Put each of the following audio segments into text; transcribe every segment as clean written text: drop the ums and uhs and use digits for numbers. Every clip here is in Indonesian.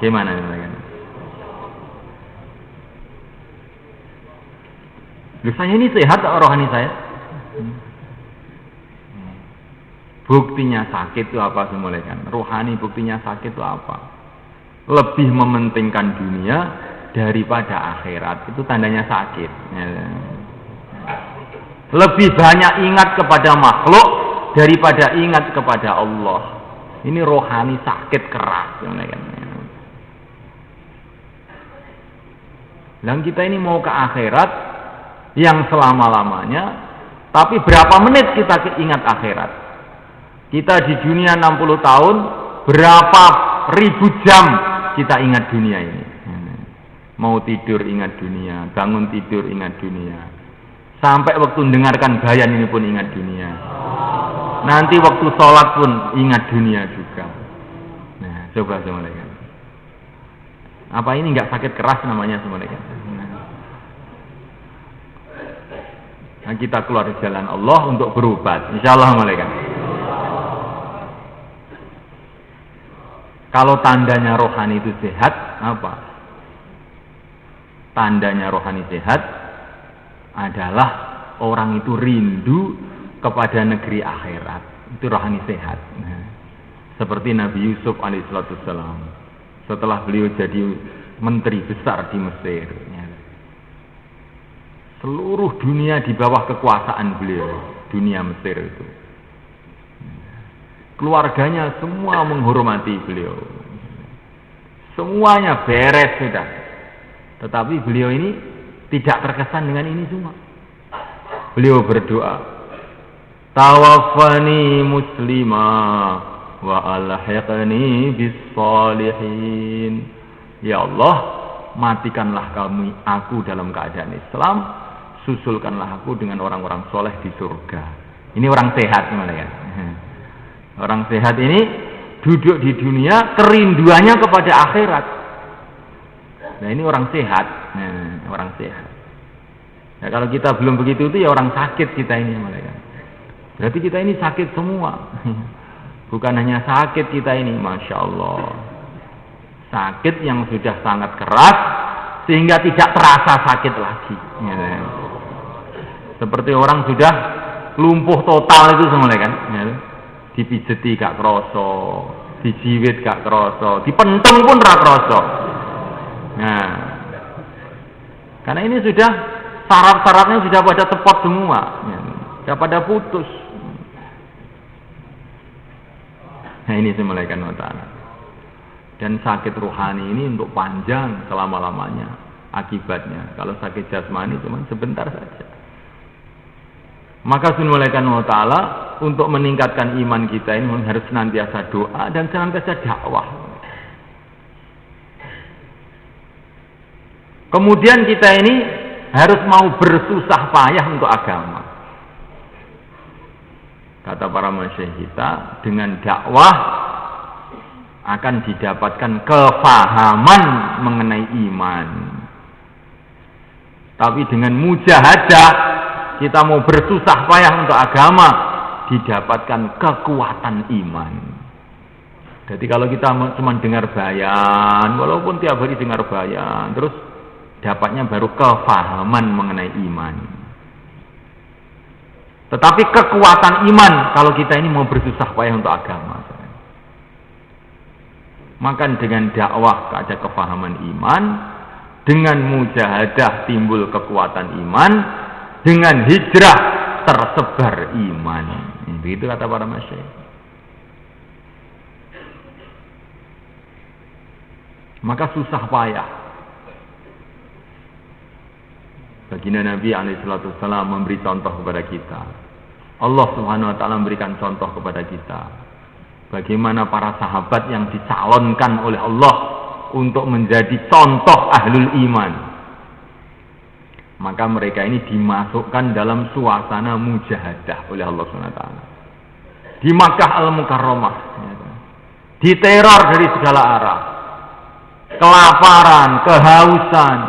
Gimana nih mereka? Saya ini sehat rohani saya. Buktinya sakit itu apa semulaikan? Rohani buktinya sakit itu apa? Lebih mementingkan dunia daripada akhirat, itu tandanya sakit. Lebih banyak ingat kepada makhluk daripada ingat kepada Allah. Ini rohani sakit keras. Dan kita ini mau ke akhirat yang selama-lamanya, tapi berapa menit kita ingat akhirat? Kita di dunia 60 tahun, berapa ribu jam kita ingat dunia ini? Mau tidur ingat dunia, bangun tidur ingat dunia. Sampai waktu mendengarkan bayan ini pun ingat dunia. Nanti waktu sholat pun ingat dunia juga. Nah, coba semuanya. Apa ini nggak sakit keras namanya semuanya? Nah, kita keluar jalan Allah untuk berobat. Insyaallah malaikat. Kalau tandanya rohani itu sehat, apa? Tandanya rohani sehat adalah orang itu rindu kepada negeri akhirat. Itu rohani sehat. Nah, seperti Nabi Yusuf alaihissalam. Setelah beliau jadi menteri besar di Mesir, seluruh dunia di bawah kekuasaan beliau, dunia Mesir itu. Keluarganya semua menghormati beliau. Semuanya beres sudah. Tetapi beliau ini tidak terkesan dengan ini semua. Beliau berdoa, tawaffani muslimah wa alhiqni bis salihin. Ya Allah, matikanlah aku dalam keadaan Islam, susulkanlah aku dengan orang-orang soleh di surga. Ini orang sehat gimana ya? Orang sehat ini duduk di dunia kerinduannya kepada akhirat. Nah, ini orang sehat. Nah, orang sehat. Nah, kalau kita belum begitu itu ya orang sakit kita ini malaikat. Berarti kita ini sakit semua. Bukan hanya sakit kita ini, masya Allah. Sakit yang sudah sangat keras sehingga tidak terasa sakit lagi. Seperti orang sudah lumpuh total itu semua kan. Dipijeti gak kroso, dijiwit gak kroso, dipentung pun ra kroso. Nah, karena ini sudah syarat-syaratnya sudah pada tepat semua, sudah pada putus. Nah, ini semulaikan wa ta'ala. Dan sakit rohani ini untuk panjang selama-lamanya akibatnya. Kalau sakit jasmani cuma sebentar saja. Maka sunmulaikan wa ta'ala untuk meningkatkan iman kita ini harus senantiasa doa dan senantiasa dakwah. Kemudian kita ini harus mau bersusah payah untuk agama. Kata para masyayikh kita, dengan dakwah akan didapatkan kefahaman mengenai iman. Tapi dengan mujahadah kita mau bersusah payah untuk agama, didapatkan kekuatan iman. Jadi kalau kita cuma dengar bayan, walaupun tiap hari dengar bayan, terus dapatnya baru kefahaman mengenai iman. Tetapi kekuatan iman kalau kita ini mau bersusah payah untuk agama. Maka dengan dakwah ada kefahaman iman, dengan mujahadah timbul kekuatan iman, dengan hijrah tersebar iman. Begitu kata para masyayikh. Maka susah payah. Baginda Nabi alaihissalam memberi contoh kepada kita. Allah subhanahu wa ta'ala memberikan contoh kepada kita. Bagaimana para sahabat yang dicalonkan oleh Allah untuk menjadi contoh ahlul iman. Maka mereka ini dimasukkan dalam suasana mujahadah oleh Allah subhanahu wa ta'ala. Di Makkah al-Mukarramah. Diteror dari segala arah. Kelaparan, kehausan.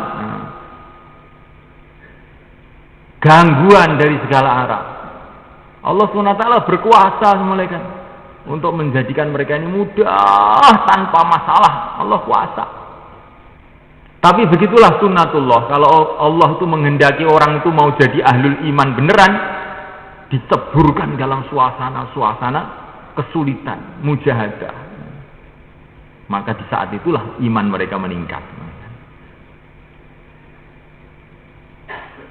Gangguan dari segala arah. Allah SWT berkuasa semulaikan. untuk menjadikan mereka ini mudah tanpa masalah. Allah kuasa. Tapi begitulah sunnatullah. Kalau Allah itu menghendaki orang itu mau jadi ahlul iman beneran, diteburkan dalam suasana kesulitan, mujahadah. Maka di saat itulah iman mereka meningkat.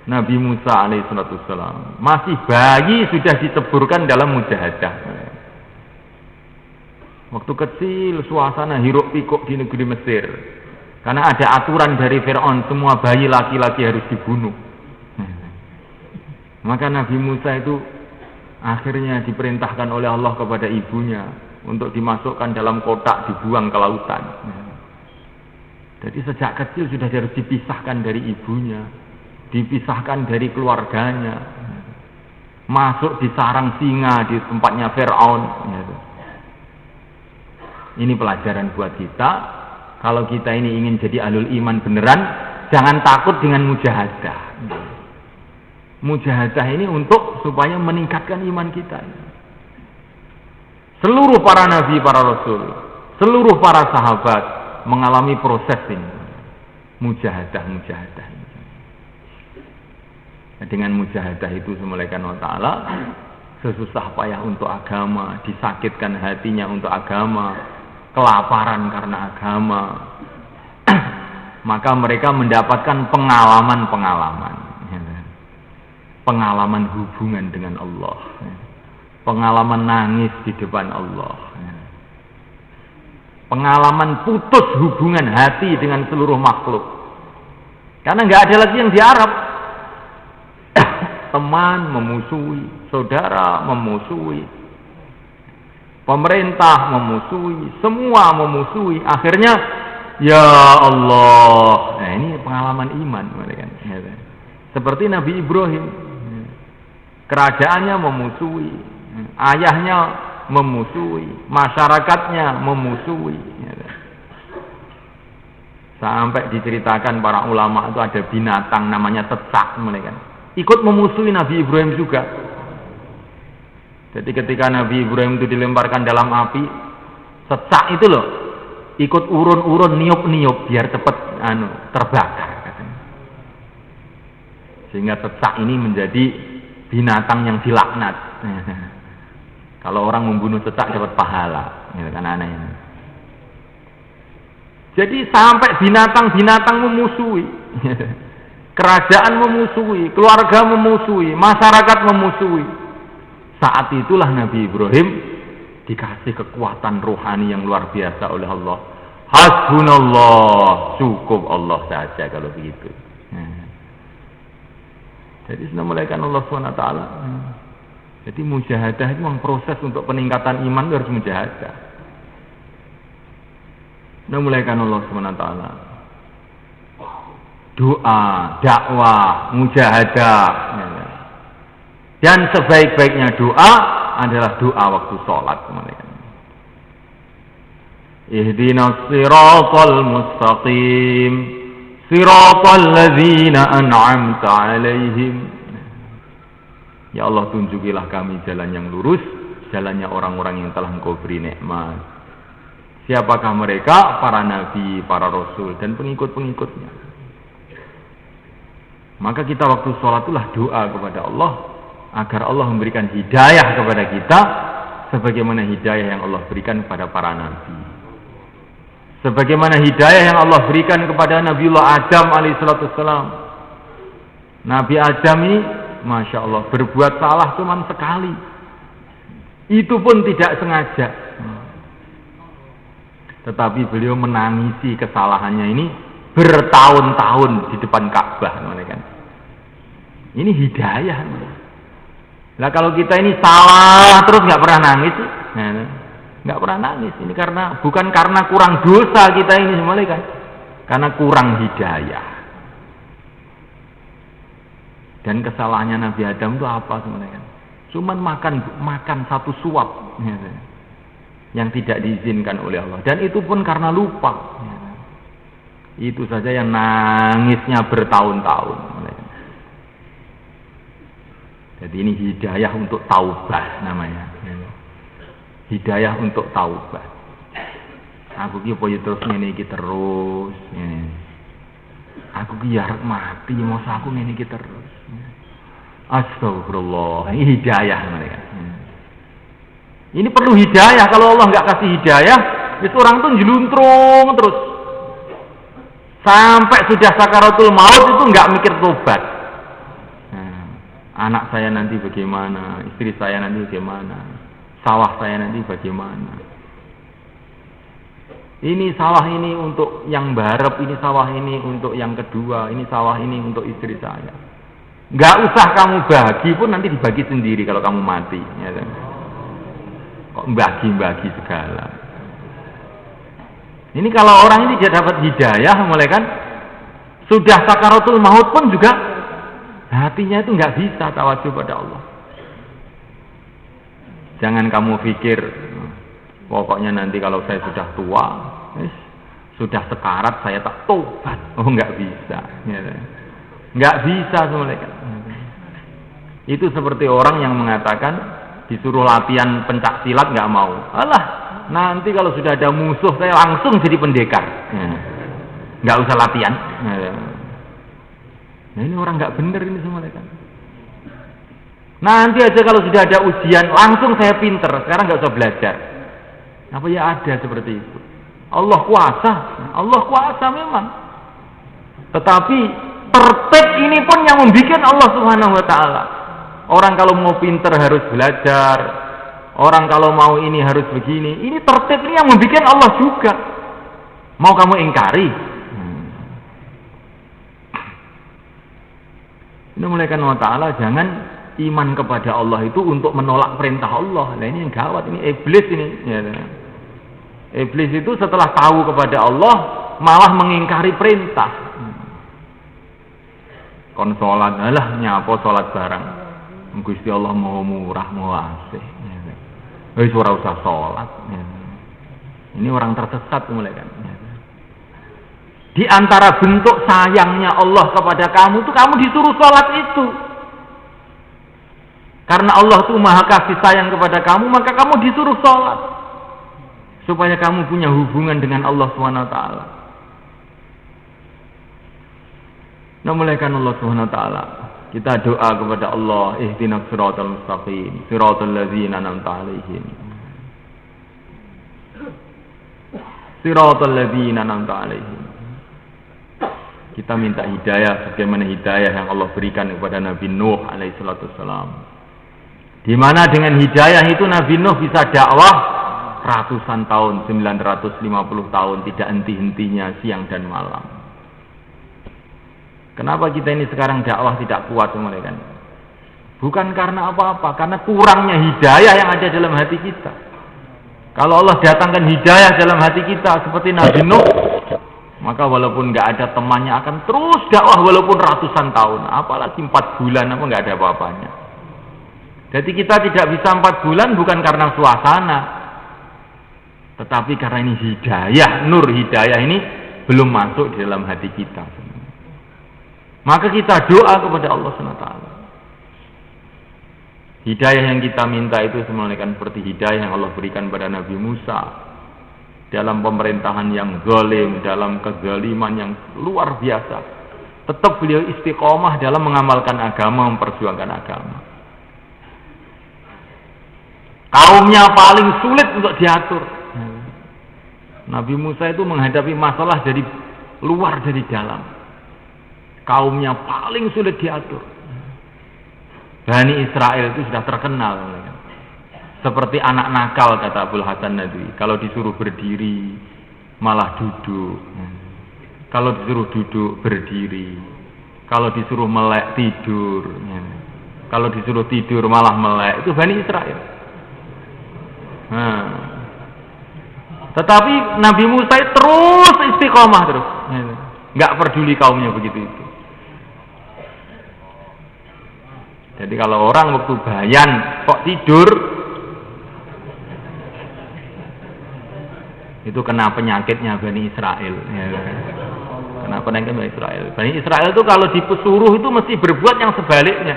Nabi Musa alaihissalam masih bayi sudah diteburkan dalam mujahadah. Waktu kecil suasana hiruk pikuk di negeri Mesir. Karena ada aturan dari Fir'aun, semua bayi laki-laki harus dibunuh. Maka Nabi Musa itu akhirnya diperintahkan oleh Allah kepada ibunya untuk dimasukkan dalam kotak, dibuang ke lautan. Jadi sejak kecil sudah harus dipisahkan dari ibunya, dipisahkan dari keluarganya, masuk di sarang singa di tempatnya Fir'aun. Ini pelajaran buat kita. Kalau kita ini ingin jadi ahlul iman beneran, jangan takut dengan mujahadah. Mujahadah ini untuk supaya meningkatkan iman kita. Seluruh para nabi, para rasul, seluruh para sahabat mengalami proses ini. Mujahadah. Dengan mujahadah itu semulaikan wa ta'ala, sesusah payah untuk agama, disakitkan hatinya untuk agama, kelaparan karena agama, maka mereka mendapatkan pengalaman hubungan dengan Allah, pengalaman nangis di depan Allah, pengalaman putus hubungan hati dengan seluruh makhluk, karena nggak ada lagi yang diharap. Teman memusuhi, saudara memusuhi, pemerintah memusuhi, semua memusuhi. Akhirnya, ya Allah. Nah, ini pengalaman iman, kan? Seperti Nabi Ibrahim, kerajaannya memusuhi, ayahnya memusuhi, masyarakatnya memusuhi. Sampai diceritakan para ulama itu ada binatang namanya tetsak, kan? Ikut memusuhi Nabi Ibrahim juga. Jadi ketika Nabi Ibrahim itu dilemparkan dalam api, tetsak itu loh ikut urun-urun, niup-niup biar cepat terbakar katanya. Sehingga tetsak ini menjadi binatang yang dilaknat. Kalau orang membunuh tetsak dapat pahala, gitu kan anehnya. Jadi sampai binatang-binatang memusuhi. Kerajaan memusuhi, keluarga memusuhi, masyarakat memusuhi. Saat itulah Nabi Ibrahim dikasih kekuatan rohani yang luar biasa oleh Allah. Hasbunallah, cukup Allah saja kalau begitu. Jadi sudah mulaikan Allah SWT. Jadi mujahadah itu memang proses untuk peningkatan iman, harus mujahadah. Sudah mulaikan Allah SWT. Doa, dakwah, mujahadah. Dan sebaik-baiknya doa adalah doa waktu sholat. Ihdinas siratal mustaqim, siratal ladzina an'amta alaihim. Ya Allah, tunjukilah kami jalan yang lurus, jalannya orang-orang yang telah Engkau beri nikmat. Siapakah mereka? Para nabi, para rasul, dan pengikut-pengikutnya. Maka kita waktu sholat itulah doa kepada Allah agar Allah memberikan hidayah kepada kita sebagaimana hidayah yang Allah berikan kepada para nabi, sebagaimana hidayah yang Allah berikan kepada Nabiullah Adam alaihissalam. Nabi Adam ini Masya Allah berbuat salah cuma sekali, itu pun tidak sengaja, tetapi beliau menangisi kesalahannya ini bertahun-tahun di depan Ka'bah, kan? Ini hidayah. Nah kalau kita ini salah terus nggak pernah nangis, nggak pernah nangis. Ini bukan karena kurang dosa kita ini semua, kan? Karena kurang hidayah. Dan kesalahannya Nabi Adam itu apa sebenarnya? Kan? Cuman makan satu suap, yang tidak diizinkan oleh Allah. Dan itu pun karena lupa. Itu saja yang nangisnya bertahun-tahun. Jadi ini hidayah untuk taubah namanya. hidayah untuk taubat. Aku ki apa ya terus ngene iki terus. Aku ki arep mati, masa aku ngene iki terus. Astagfirullah, ini hidayah mereka. Ini perlu hidayah. Kalau Allah nggak kasih hidayah, itu orang tuh jeluntrung terus. Sampai sudah sakaratul maut itu nggak mikir tobat. Anak saya nanti bagaimana, istri saya nanti bagaimana, sawah saya nanti bagaimana. Ini sawah ini untuk yang barep, ini sawah ini untuk yang kedua, ini sawah ini untuk istri saya. Nggak usah kamu bagi pun nanti dibagi sendiri kalau kamu mati. Ya, kok bagi-bagi segala. Ini kalau orang ini dia dapat hidayah mulai kan, sudah sakaratul maut pun juga hatinya itu nggak bisa tawadhu pada Allah. Jangan kamu pikir pokoknya nanti kalau saya sudah tua, sudah sekarat saya tak tobat. Oh nggak bisa. Nggak bisa mereka. Itu seperti orang yang mengatakan disuruh latihan pencak silat nggak mau. Alah, nanti kalau sudah ada musuh saya langsung jadi pendekar. Nggak usah latihan. Nah ini orang nggak bener ini semua mereka. Nanti aja kalau sudah ada ujian langsung saya pinter. Sekarang nggak usah belajar. Apa ya ada seperti itu? Allah kuasa memang. Tetapi tertib ini pun yang membuat Allah Subhanahu wa taala. Orang kalau mau pinter harus belajar. Orang kalau mau ini harus begini. Ini tertib ini yang membuat Allah juga. Mau kamu ingkari? Ini mulaikan Allah taala jangan iman kepada Allah itu untuk menolak perintah Allah. Nah ini yang gawat, ini iblis ini. Ya. Iblis itu setelah tahu kepada Allah malah mengingkari perintah. Kon sholat, alah nyapo sholat barang. Gusti Allah mau murah, mau asih. Wis ora usah sholat. Ini orang tersesat mulai kan. Di antara bentuk sayangnya Allah kepada kamu itu kamu disuruh sholat itu. Karena Allah itu maha kasih sayang kepada kamu, maka kamu disuruh sholat. Supaya kamu punya hubungan dengan Allah SWT. Nah mulaikan Allah SWT. Kita doa kepada Allah. Ihdinas siratal mustaqim. Siratal ladzina an'amta 'alaihim. Siratal ladzina an'amta 'alaihim. Kita minta hidayah sebagaimana hidayah yang Allah berikan kepada Nabi Nuh alaihissalatu wassalam. Di mana dengan hidayah itu Nabi Nuh bisa dakwah ratusan tahun, 950 tahun, tidak henti-hentinya siang dan malam. Kenapa kita ini sekarang dakwah tidak kuat mereka? Bukan karena apa-apa, karena kurangnya hidayah yang ada dalam hati kita. Kalau Allah datangkan hidayah dalam hati kita seperti Nabi Nuh, maka walaupun nggak ada temannya akan terus dakwah walaupun ratusan tahun, apalagi 4 bulan apa nggak ada apa-apanya. Jadi kita tidak bisa 4 bulan bukan karena suasana, tetapi karena ini hidayah, nur hidayah ini belum masuk di dalam hati kita. Maka kita doa kepada Allah SWT. Hidayah yang kita minta itu sebenarnya seperti hidayah yang Allah berikan pada Nabi Musa. Dalam pemerintahan yang zalim, dalam kezaliman yang luar biasa, tetap beliau istiqomah dalam mengamalkan agama, memperjuangkan agama. Kaumnya paling sulit untuk diatur. Nabi Musa itu menghadapi masalah dari luar dari dalam. Kaumnya paling sulit diatur. Bani Israel itu sudah terkenal. Seperti anak nakal kata Abul Hasan Nadwi. Kalau disuruh berdiri malah duduk. Kalau disuruh duduk berdiri. Kalau disuruh melek tidur. Kalau disuruh tidur malah melek. Itu Bani Israel. Tetapi Nabi Musa terus istiqomah terus. Nggak peduli kaumnya begitu itu. Jadi kalau orang waktu bayan kok tidur, itu kena penyakitnya Bani Israel. Kena penyakit Bani Israel. Bani Israel itu kalau disuruh itu mesti berbuat yang sebaliknya.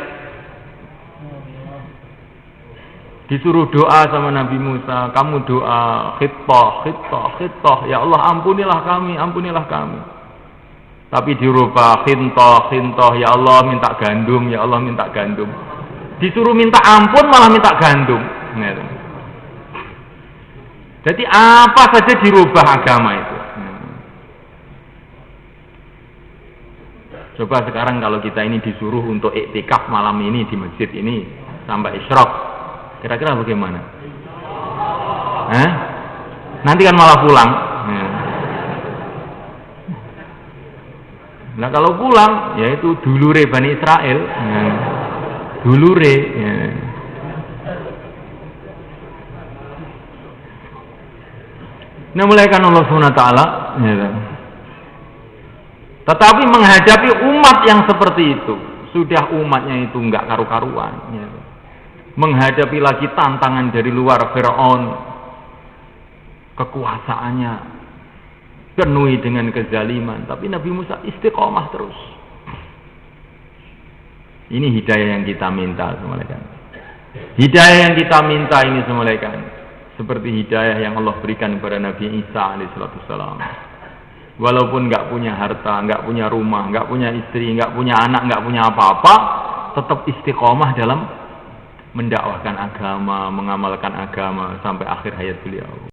Disuruh doa sama Nabi Musa, kamu doa khittah, ya Allah ampunilah kami. Tapi dirubah khintah, ya Allah minta gandum, ya Allah minta gandum. Disuruh minta ampun malah minta gandum. Jadi apa saja dirubah agama itu. Coba sekarang kalau kita ini disuruh untuk iktikaf malam ini di masjid ini sampai isyraq. Kira-kira bagaimana? Nanti kan malah pulang. Nah kalau pulang, yaitu dulure Bani Israel. Dulure. Nah mulai kan Allah SWT. Tetapi menghadapi umat yang seperti itu, sudah umatnya itu enggak karu-karuan. Menghadapi lagi tantangan dari luar, Fir'aun kekuasaannya penuhi dengan kezaliman, tapi Nabi Musa istiqomah terus. Ini hidayah yang kita minta semulaikan. Hidayah yang kita minta ini semulaikan, seperti hidayah yang Allah berikan kepada Nabi Isa alaihissalam. Walaupun enggak punya harta, enggak punya rumah, enggak punya istri, enggak punya anak, enggak punya apa-apa, tetap istiqomah dalam mendakwahkan agama, mengamalkan agama sampai akhir hayat beliau.